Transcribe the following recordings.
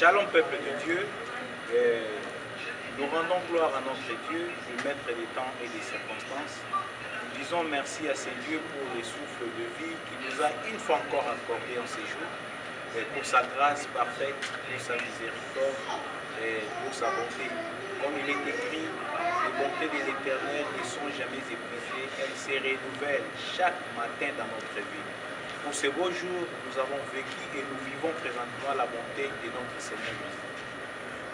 Shalom peuple de Dieu, nous rendons gloire à notre Dieu, le maître des temps et des circonstances. Nous disons merci à ce Dieu pour les souffles de vie qu'il nous a une fois encore accordé en ces jours, pour sa grâce parfaite, pour sa miséricorde et pour sa bonté. Comme il est écrit, les bontés de l'Éternel ne sont jamais épuisées, elles se renouvellent chaque matin dans notre vie. Pour ces beaux jours, nous avons vécu et nous vivons présentement la bonté de notre Seigneur Jésus.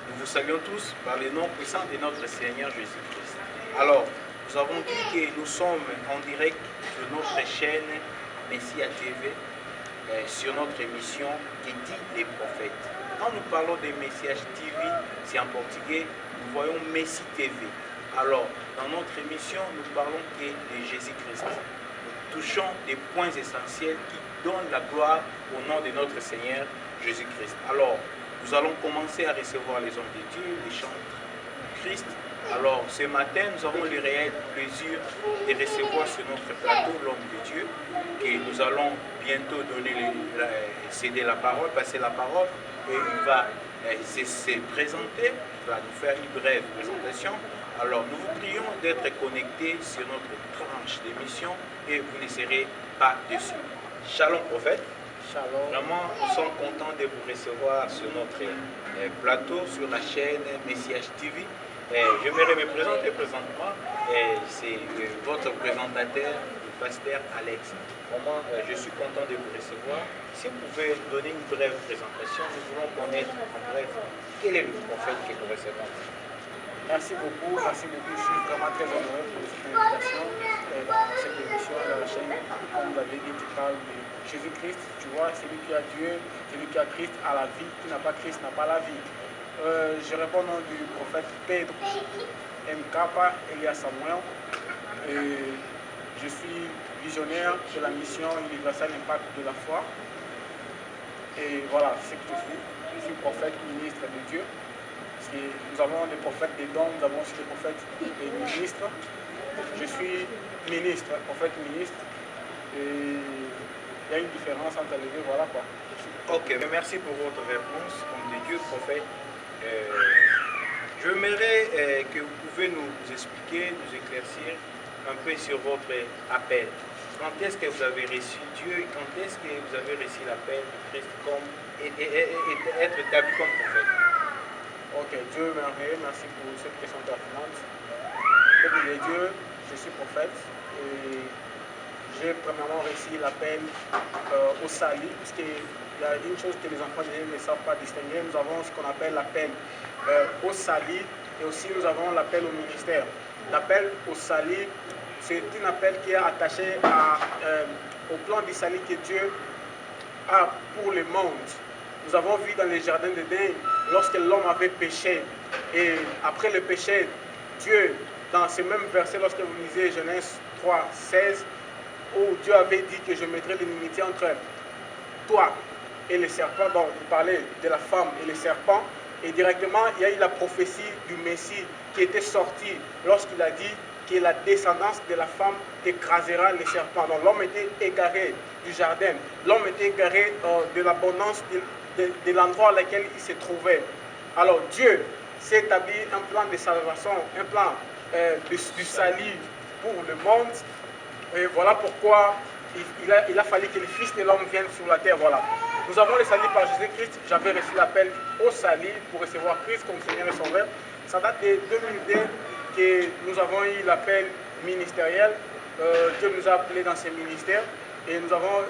Nous vous saluons tous par le nom puissant de notre Seigneur Jésus-Christ. Alors, nous avons dit que nous sommes en direct sur notre chaîne Messia TV, sur notre émission qui dit les prophètes. Quand nous parlons de Messias TV, c'est en portugais, nous voyons Messi TV. Alors, dans notre émission, nous parlons que de Jésus-Christ. Touchons des points essentiels qui donnent la gloire au nom de notre Seigneur Jésus-Christ. Alors, nous allons commencer à recevoir les hommes de Dieu, les chants de Christ. Alors, ce matin, nous avons le réel plaisir de recevoir sur notre plateau l'homme de Dieu, que nous allons bientôt céder la parole, passer la parole, et il va se présenter, il va nous faire une brève présentation. Alors, nous vous prions d'être connectés sur notre tranche d'émission et vous ne serez pas déçus. Shalom prophète. Shalom. Vraiment, nous sommes contents de vous recevoir sur notre plateau, sur la chaîne Messias TV. J'aimerais me présenter présentement. C'est votre présentateur, le pasteur Alex. Vraiment, je suis content de vous recevoir. Si vous pouvez nous donner une brève présentation, nous voulons connaître en bref quel est le prophète que nous recevons. Merci beaucoup. Je suis vraiment très honoré pour cette invitation dans cette émission, dans la chaîne. Comme vous avez dit, tu parles de Jésus-Christ. Tu vois, celui qui a Dieu, celui qui a Christ a la vie. Qui n'a pas Christ n'a pas la vie. Je réponds au nom du prophète Pedro Mkapa Elias Samuel. Je suis visionnaire de la mission universelle Impact de la foi. Et voilà, c'est ce que je suis. Je suis prophète, ministre de Dieu. Nous avons des prophètes des dons, nous avons aussi des prophètes et ministres. Je suis ministre, prophète ministre. Et il y a une différence entre les deux, voilà quoi. Ok, merci pour votre réponse, comme de Dieu prophète. J'aimerais que vous pouvez nous expliquer, nous éclaircir un peu sur votre appel. Quand est-ce que vous avez reçu Dieu et quand est-ce que vous avez reçu l'appel de Christ comme et être établi comme prophète? Ok, Dieu merci pour cette question pertinente. Peuple de Dieu, je suis prophète et j'ai premièrement reçu l'appel au salut, parce qu'il y a une chose que les enfants de Dieu ne savent pas distinguer. Nous avons ce qu'on appelle l'appel au salut et aussi nous avons l'appel au ministère. L'appel au salut, c'est un appel qui est attaché au plan du salut que Dieu a pour le monde. Nous avons vu dans les jardins d'Éden, lorsque l'homme avait péché, et après le péché, Dieu, dans ce même verset, lorsque vous lisez Genèse 3, 16, où Dieu avait dit que je mettrai l'inimitié entre toi et les serpents, donc il parlait de la femme et les serpents, et directement, il y a eu la prophétie du Messie qui était sortie lorsqu'il a dit que la descendance de la femme écrasera les serpents. Donc l'homme était égaré du jardin, l'homme était égaré de l'abondance de l'endroit dans lequel il se trouvait. Alors Dieu s'est établi un plan de salvation, un plan du salut pour le monde. Et voilà pourquoi il a fallu que le Fils de l'homme vienne sur la terre. Voilà. Nous avons le salut par Jésus-Christ. J'avais reçu l'appel au salut pour recevoir Christ comme Seigneur et Sauveur. Ça date de 2002 que nous avons eu l'appel ministériel. Dieu nous a appelés dans ce ministère et nous avons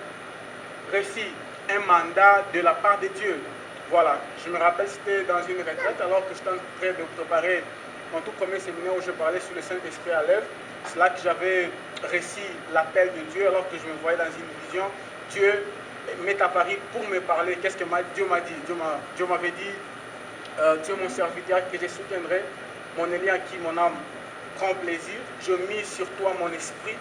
reçu un mandat de la part de Dieu. Voilà, je me rappelle, c'était dans une retraite alors que j'étais en train de préparer mon tout premier séminaire où je parlais sur le Saint-Esprit à l'œuvre. C'est là que j'avais reçu l'appel de Dieu alors que je me voyais dans une vision. Dieu m'est apparu pour me parler. Qu'est-ce que Dieu m'a dit? Dieu m'avait dit, tu es mon serviteur que je soutiendrai, mon élu en qui mon âme prend plaisir. Je mise sur toi mon esprit.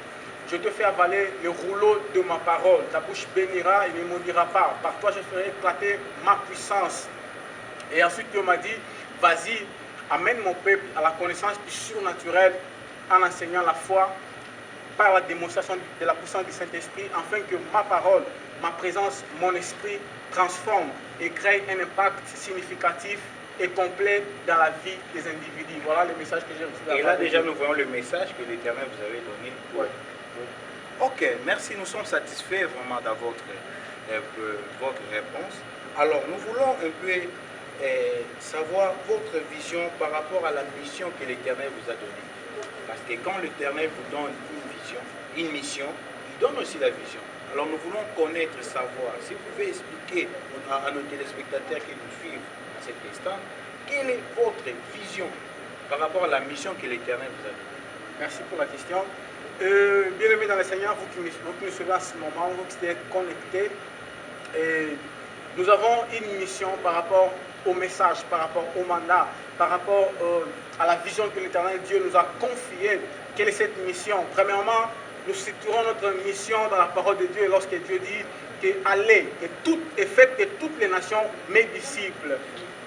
Je te fais avaler le rouleau de ma parole. Ta bouche bénira et ne maudira pas. Par toi, je ferai éclater ma puissance. Et ensuite, Dieu m'a dit, vas-y, amène mon peuple à la connaissance du surnaturel en enseignant la foi par la démonstration de la puissance du Saint-Esprit, afin que ma parole, ma présence, mon esprit transforme et crée un impact significatif et complet dans la vie des individus. Voilà le message que j'ai reçu. Et là déjà nous voyons le message que l'Éternel vous avait donné. Ouais. Ok, merci, nous sommes satisfaits vraiment de votre réponse. Alors nous voulons un peu savoir votre vision par rapport à la mission que l'Éternel vous a donnée. Parce que quand l'Éternel vous donne une mission, il donne aussi la vision. Alors nous voulons connaître, savoir, si vous pouvez expliquer à nos téléspectateurs qui nous suivent à cet instant, quelle est votre vision par rapport à la mission que l'Éternel vous a donnée. Merci pour la question. Bien-aimés dans le Seigneur, vous qui nous suivez à ce moment, vous qui êtes connectés, nous avons une mission par rapport au message, par rapport au mandat, par rapport à la vision que l'Éternel Dieu nous a confiée. Quelle est cette mission? Premièrement, nous situerons notre mission dans la parole de Dieu lorsque Dieu dit que allez et faites de toutes les nations mes disciples.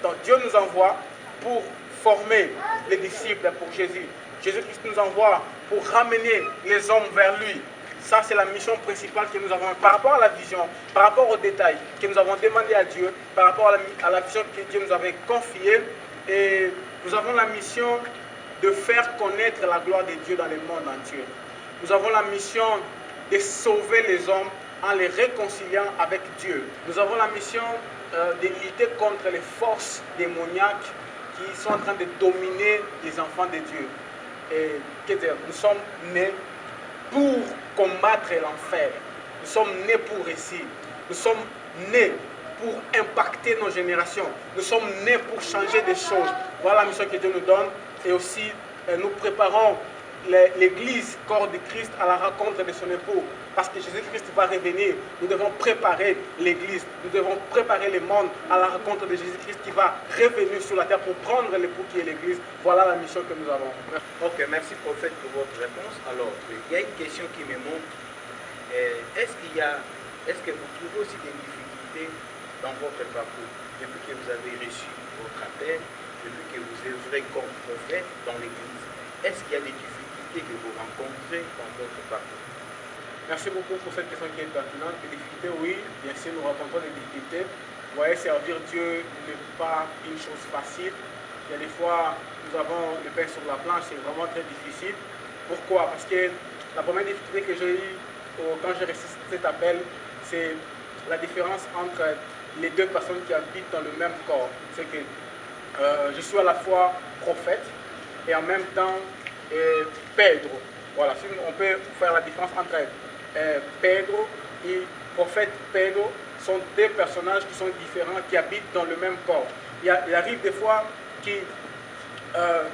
Donc Dieu nous envoie pour former les disciples pour Jésus. Jésus-Christ nous envoie pour ramener les hommes vers lui. Ça, c'est la mission principale que nous avons. Par rapport à la vision, par rapport aux détails que nous avons demandé à Dieu, par rapport à la vision que Dieu nous avait confiée, et nous avons la mission de faire connaître la gloire de Dieu dans le monde entier. Nous avons la mission de sauver les hommes en les réconciliant avec Dieu. Nous avons la mission de lutter contre les forces démoniaques qui sont en train de dominer les enfants de Dieu. Et nous sommes nés pour combattre l'enfer. Nous sommes nés pour réussir. Nous sommes nés pour impacter nos générations. Nous sommes nés pour changer des choses. Voilà la mission que Dieu nous donne. Et aussi, nous préparons l'Église, corps de Christ, à la rencontre de son époux. Parce que Jésus-Christ va revenir. Nous devons préparer l'Église. Nous devons préparer le monde à la rencontre de Jésus-Christ qui va revenir sur la terre pour prendre l'époux qui est l'Église. Voilà la mission que nous avons. Ok, merci prophète pour votre réponse. Alors, il y a une question qui me montre. Est-ce que vous trouvez aussi des difficultés dans votre parcours depuis que vous avez reçu votre appel, depuis que vous œuvrez comme prophète dans l'Église? Est-ce qu'il y a des difficultés que vous rencontrez dans votre parcours? Merci beaucoup pour cette question qui est pertinente. Les difficultés, oui, bien sûr, nous rencontrons des difficultés. Vous voyez, servir Dieu n'est pas une chose facile. Il y a des fois, nous avons le pain sur la planche, c'est vraiment très difficile. Pourquoi? Parce que la première difficulté que j'ai eue quand j'ai reçu cet appel, c'est la différence entre les deux personnes qui habitent dans le même corps. C'est que je suis à la fois prophète et en même temps Pedro. Voilà, si on peut faire la différence entre Pedro et prophète Pedro, sont deux personnages qui sont différents, qui habitent dans le même corps. Il arrive des fois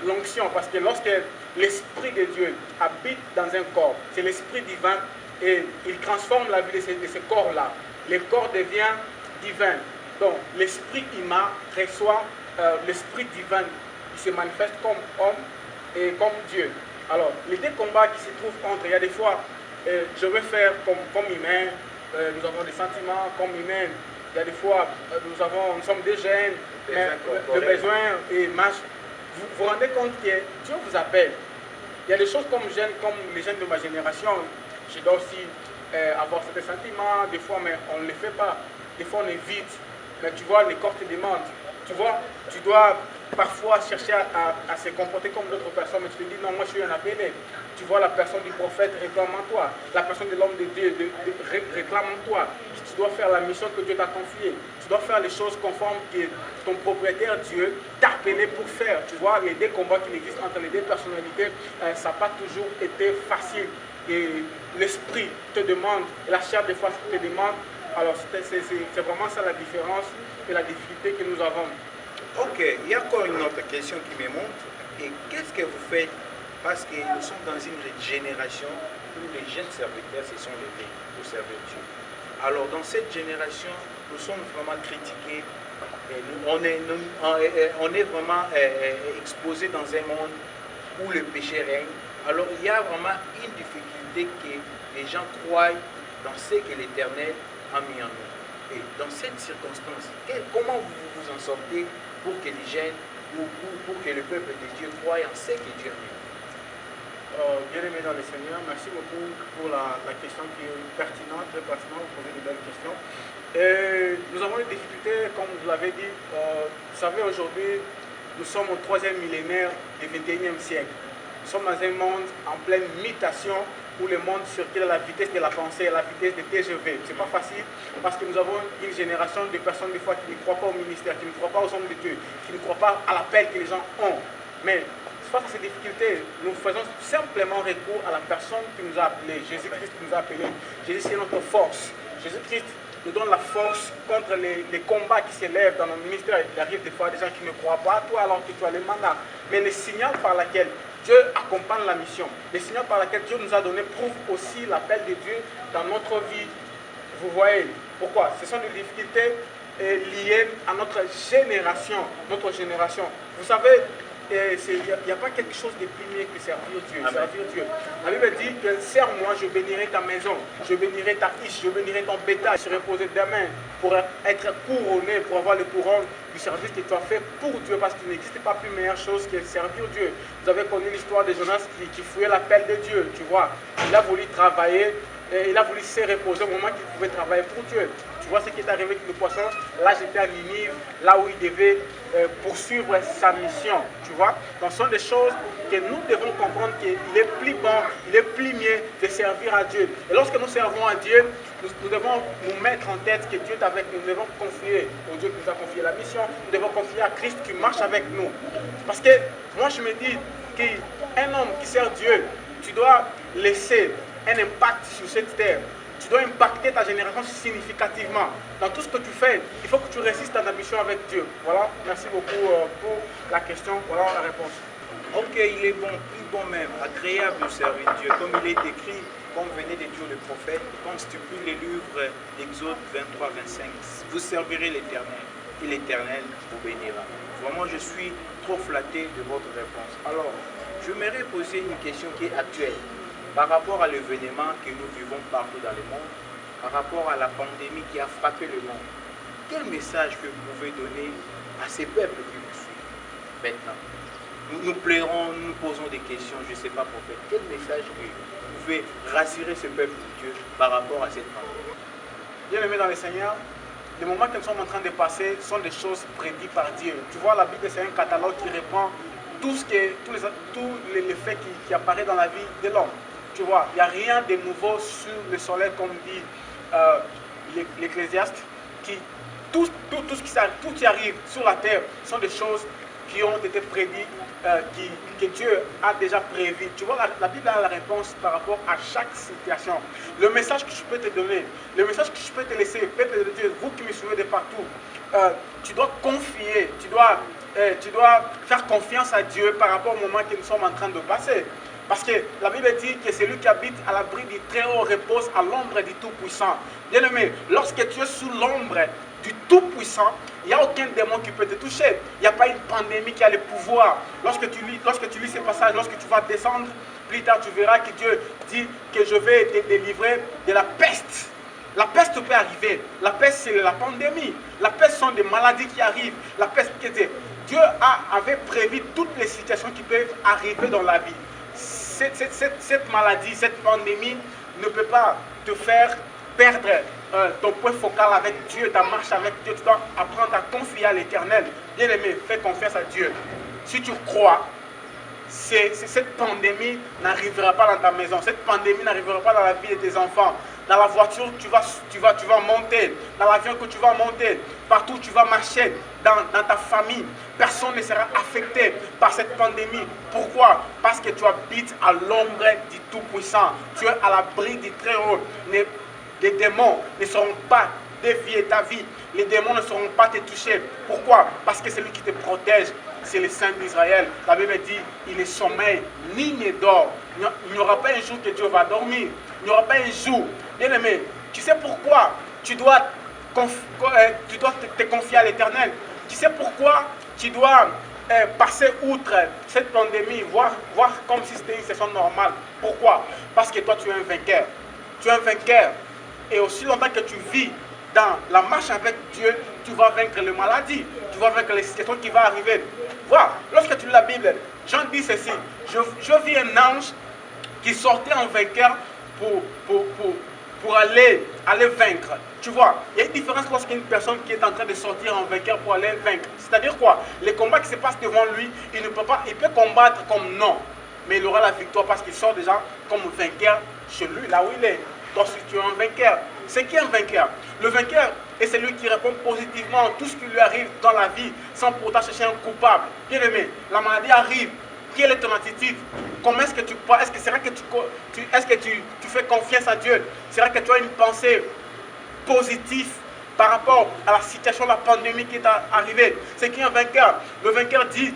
l'onction, parce que lorsque l'Esprit de Dieu habite dans un corps, c'est l'Esprit divin et il transforme la vie de ce corps-là. Le corps devient divin. Donc l'Esprit humain reçoit l'Esprit divin, il se manifeste comme homme et comme Dieu. Alors, les deux combats qui se trouvent entre, il y a des fois, je veux faire comme humain, nous avons des sentiments comme humains, il y a des fois, nous sommes des jeunes, mais le besoin et marche. Vous vous rendez compte que Dieu vous appelle. Il y a des choses comme les jeunes de ma génération, je dois aussi avoir certains sentiments, des fois, mais on ne les fait pas. Des fois, on évite, mais tu vois, les corps te demandent. Tu vois, tu dois parfois chercher à se comporter comme d'autres personnes, mais tu te dis non, moi je suis un appelé. Tu vois la personne du prophète réclame en toi, la personne de l'homme de Dieu réclame en toi. Tu dois faire la mission que Dieu t'a confiée. Tu dois faire les choses conformes que ton propriétaire Dieu t'a appelé pour faire. Tu vois, les deux combats qui existent entre les deux personnalités, ça n'a pas toujours été facile. Et l'esprit te demande, et la chair des fois te demande. Alors c'est vraiment ça la différence et la difficulté que nous avons. Ok, il y a encore une autre question qui me montre. Et qu'est-ce que vous faites? Parce que nous sommes dans une génération où les jeunes serviteurs se sont levés pour servir Dieu. Alors dans cette génération, nous sommes vraiment critiqués. Et on est vraiment exposés dans un monde où le péché règne. Alors il y a vraiment une difficulté que les gens croient dans ce que l'Éternel a mis en nous. Et dans cette circonstance, comment vous vous en sortez pour que les jeunes, pour que le peuple de Dieu croie en ce que Dieu a mis? Bien-aimés dans le Seigneur, merci beaucoup pour la question qui est pertinente, très pertinente, vous posez de belles questions. Et nous avons des difficultés, comme vous l'avez dit. Vous savez, aujourd'hui, nous sommes au 3e millénaire du 21e siècle. Nous sommes dans un monde en pleine mutation où le monde circule à la vitesse de la pensée, à la vitesse des TGV. Ce n'est pas facile parce que nous avons une génération de personnes des fois qui ne croient pas au ministère, qui ne croient pas aux hommes de Dieu, qui ne croient pas à l'appel que les gens ont. Mais face à ces difficultés, nous faisons simplement recours à la personne qui nous a appelés. Jésus-Christ nous a appelés. Jésus, c'est notre force. Jésus-Christ nous donne la force contre les combats qui s'élèvent dans notre ministère. Il arrive des fois des gens qui ne croient pas à toi alors que tu as le mandat. Mais le signal par lequel Dieu accompagne la mission, le signal par lequel Dieu nous a donné prouve aussi l'appel de Dieu dans notre vie. Vous voyez pourquoi? Ce sont des difficultés liées à notre génération. Vous savez, il n'y a pas quelque chose de plus mieux que servir Dieu. Servir Dieu. La Bible dit que sers-moi, je bénirai ta maison, je bénirai ta riche, je bénirai ton bétail. Je serai posé demain pour être couronné, pour avoir le couronne du service que tu as fait pour Dieu, parce qu'il n'existe pas plus meilleure chose que servir Dieu. Vous avez connu l'histoire de Jonas qui fouillait l'appel de Dieu, tu vois. Il a voulu travailler, et il a voulu se reposer au moment qu'il pouvait travailler pour Dieu. Tu vois ce qui est arrivé avec le poisson. Là, j'étais à Ninive, là où il devait poursuivre sa mission. Tu vois. Donc, ce sont des choses que nous devons comprendre qu'il est plus bon, il est plus mieux de servir à Dieu. Et lorsque nous servons à Dieu, nous devons nous mettre en tête que Dieu est avec nous. Nous devons confier au Dieu qui nous a confié la mission. Nous devons confier à Christ qui marche avec nous. Parce que moi, je me dis qu'un homme qui sert Dieu, tu dois laisser un impact sur cette terre. Tu dois impacter ta génération significativement. Dans tout ce que tu fais, il faut que tu résistes à ta mission avec Dieu. Voilà, merci beaucoup pour la question. Voilà la réponse. Ok, il est bon, plus bon même, agréable de servir Dieu. Comme il est écrit, comme venait de dire le prophète, comme stipule le livre d'Exode 23-25, vous servirez l'Éternel et l'Éternel vous bénira. Vraiment, je suis trop flatté de votre réponse. Alors, je m'aimerais poser une question qui est actuelle. Par rapport à l'événement que nous vivons partout dans le monde, par rapport à la pandémie qui a frappé le monde, quel message que vous pouvez donner à ces peuples qui vous suivent maintenant? Nous pleurons, nous posons des questions, je ne sais pas prophète. Quel message que vous pouvez rassurer ce peuple de Dieu par rapport à cette pandémie? Bien-aimés dans le Seigneur, les moments que nous sommes en train de passer sont des choses prédites par Dieu. Tu vois, la Bible, c'est un catalogue qui reprend tous les faits qui apparaissent dans la vie de l'homme. Tu vois, il n'y a rien de nouveau sur le soleil, comme dit l'Ecclésiaste. Tout qui arrive sur la terre sont des choses qui ont été prédites, que Dieu a déjà prévues. Tu vois, la Bible a la réponse par rapport à chaque situation. Le message que je peux te donner, le message que je peux te laisser, peuple de Dieu, vous qui me suivez de partout, tu dois confier, tu dois faire confiance à Dieu par rapport au moment que nous sommes en train de passer. Parce que la Bible dit que celui qui habite à l'abri du Très-Haut repose à l'ombre du Tout-Puissant. Bien-aimé, lorsque tu es sous l'ombre du Tout-Puissant, il n'y a aucun démon qui peut te toucher. Il n'y a pas une pandémie qui a le pouvoir. Lorsque tu lis ces passages, lorsque tu vas descendre, plus tard tu verras que Dieu dit que je vais te délivrer de la peste. La peste peut arriver. La peste, c'est la pandémie. La peste sont des maladies qui arrivent. La peste, Dieu avait prévu toutes les situations qui peuvent arriver dans la vie. Cette maladie, cette pandémie ne peut pas te faire perdre ton point focal avec Dieu, ta marche avec Dieu. Tu dois apprendre à confier à l'Éternel. Bien-aimé, fais confiance à Dieu. Si tu crois, cette pandémie n'arrivera pas dans ta maison. Cette pandémie n'arrivera pas dans la vie de tes enfants. Dans la voiture, tu vas monter. Dans l'avion que tu vas monter. Partout où tu vas marcher. Dans ta famille. Personne ne sera affecté par cette pandémie. Pourquoi? Parce que tu habites à l'ombre du Tout-Puissant. Tu es à l'abri du Très-Haut. Les démons ne seront pas dévier ta vie. Les démons ne seront pas te toucher. Pourquoi? Parce que celui qui te protège, c'est le Saint d'Israël. La Bible dit, il ne sommeille ni ne dort. Il n'y aura pas un jour que Dieu va dormir. Il n'y aura pas un jour. Bien-aimé, tu sais pourquoi tu dois te confier à l'Éternel? Tu sais pourquoi tu dois passer outre cette pandémie, voir comme si c'était une session normale? Pourquoi? Parce que toi, tu es un vainqueur. Tu es un vainqueur. Et aussi longtemps que tu vis dans la marche avec Dieu, tu vas vaincre les maladies, tu vas vaincre les situations qui vont arriver. Voilà, lorsque tu lis la Bible, Jean dit ceci, je vis un ange qui sortait en vainqueur pour aller vaincre. Tu vois, il y a une différence lorsqu'il y a une personne qui est en train de sortir en vainqueur pour aller vaincre. C'est-à-dire quoi? Les combats qui se passent devant lui, il ne peut pas, il peut combattre comme non, mais il aura la victoire parce qu'il sort déjà comme vainqueur chez lui, là où il est. Donc si tu es un vainqueur, c'est qui un vainqueur? Le vainqueur est celui qui répond positivement à tout ce qui lui arrive dans la vie sans pourtant chercher un coupable. Bien aimé, la maladie arrive. Quelle est ton attitude? Comment est-ce que tu parles? Est-ce que c'est vrai que tu fais confiance à Dieu? C'est vrai que tu as une pensée positive par rapport à la situation de la pandémie qui est arrivée? C'est qui un vainqueur? Le vainqueur dit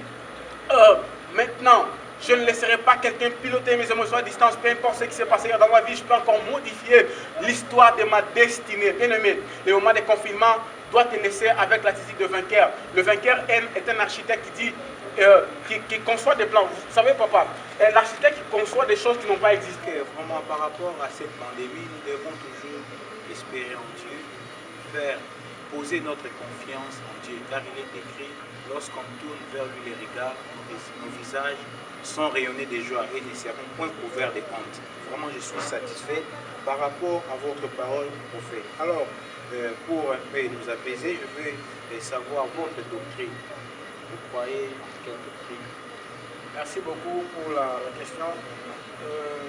maintenant, je ne laisserai pas quelqu'un piloter mes émotions à distance, peu importe ce qui s'est passé dans ma vie, je peux encore modifier l'histoire de ma destinée. Bien aimé, le moment de confinement doit te laisser avec l'attitude de vainqueur. Le vainqueur est un architecte qui dit, qui conçoit des plans. Vous savez, papa, l'architecte qui conçoit des choses qui n'ont pas existé. Vraiment, par rapport à cette pandémie, nous devons toujours espérer en Dieu, poser notre confiance en Dieu, car il est écrit, lorsqu'on tourne vers lui les regards, nos visages sont rayonnés de joie et ne seront point couverts de honte. Vraiment, je suis satisfait par rapport à votre parole, prophète. Alors, pour un peu nous apaiser, je veux savoir votre doctrine. Vous croyez en quelle doctrine? Merci beaucoup pour la question.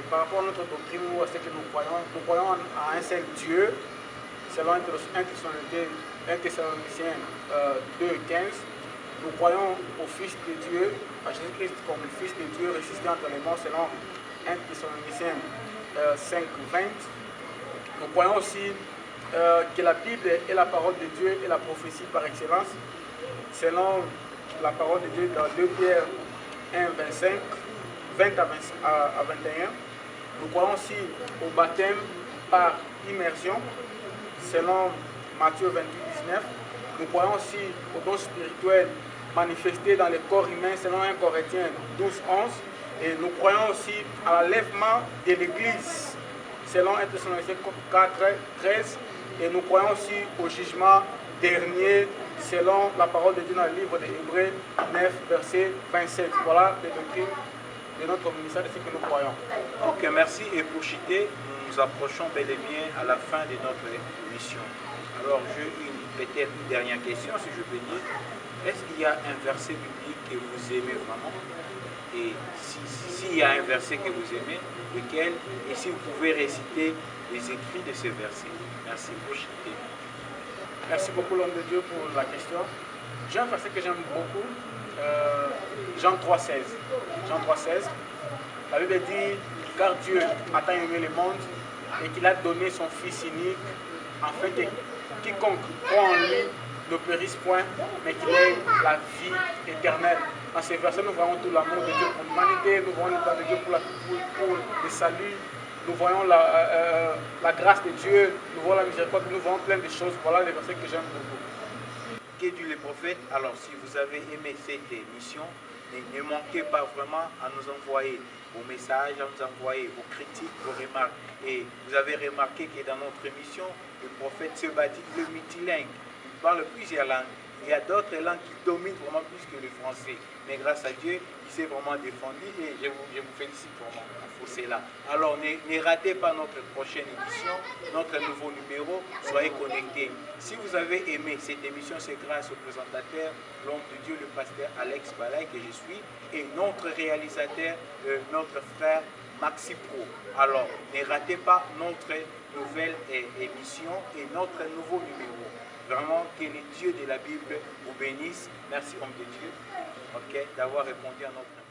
Par rapport à notre doctrine ou à ce que nous croyons à un seul Dieu, selon 1 Thessaloniciens 2:15. Nous croyons au Fils de Dieu, à Jésus-Christ comme le Fils de Dieu ressuscité entre les morts, selon 1 Thessaloniciens 5:20. Nous croyons aussi que la Bible est la parole de Dieu et la prophétie par excellence, selon la parole de Dieu dans 2 Pierre 1:25, 20 à 21. Nous croyons aussi au baptême par immersion, selon Matthieu 28:19. Nous croyons aussi aux dons spirituels manifestés dans le corps humain, selon 1 Corinthiens 12:11. Et nous croyons aussi à l'enlèvement de l'Église, selon 1 Thessaloniciens 4:13. Et nous croyons aussi au jugement dernier, selon la parole de Dieu dans le livre des Hébreux 9, verset 27. Voilà les doctrines de notre ministère, de ce que nous croyons. Ok, merci. Et pour chuter, nous nous approchons bel et bien à la fin de notre mission. Alors, j'ai peut-être une dernière question, si je peux dire. Est-ce qu'il y a un verset biblique que vous aimez vraiment? Et s'il y a un verset que vous aimez, lequel? Et si vous pouvez réciter les écrits de ce verset. Merci pour chuter. Merci beaucoup, l'homme de Dieu, pour la question. J'ai un verset que j'aime beaucoup, Jean 3:16. Jean 3:16, la Bible dit, car Dieu a tant aimé le monde et qu'il a donné son Fils unique, afin que quiconque croit en lui ne périsse point, mais qu'il ait la vie éternelle. Dans ces versets, nous voyons tout l'amour de Dieu pour l'humanité, nous voyons le plan de Dieu pour le salut, nous voyons la grâce de Dieu, nous voyons la miséricorde, nous voyons plein de choses. Voilà les versets que j'aime beaucoup. Qu'est dit le prophète? Alors, si vous avez aimé cette émission, ne manquez pas vraiment à nous envoyer vos messages, à nous envoyer vos critiques, vos remarques. Et vous avez remarqué que dans notre émission, le prophète se baptise le multilingue. Il parle plusieurs langues. Il y a d'autres langues qui dominent vraiment plus que le français. Mais grâce à Dieu, il s'est vraiment défendu et je vous félicite vraiment pour cela. Alors, ne ratez pas notre prochaine émission, notre nouveau numéro. Soyez connectés. Si vous avez aimé cette émission, c'est grâce au présentateur, l'homme de Dieu, le pasteur Alex Balay, que je suis, et notre réalisateur, notre frère Maxi Pro. Alors, ne ratez pas notre nouvelle émission et notre nouveau numéro. Vraiment, que les dieux de la Bible vous bénissent. Merci, homme de Dieu, d'avoir répondu à notre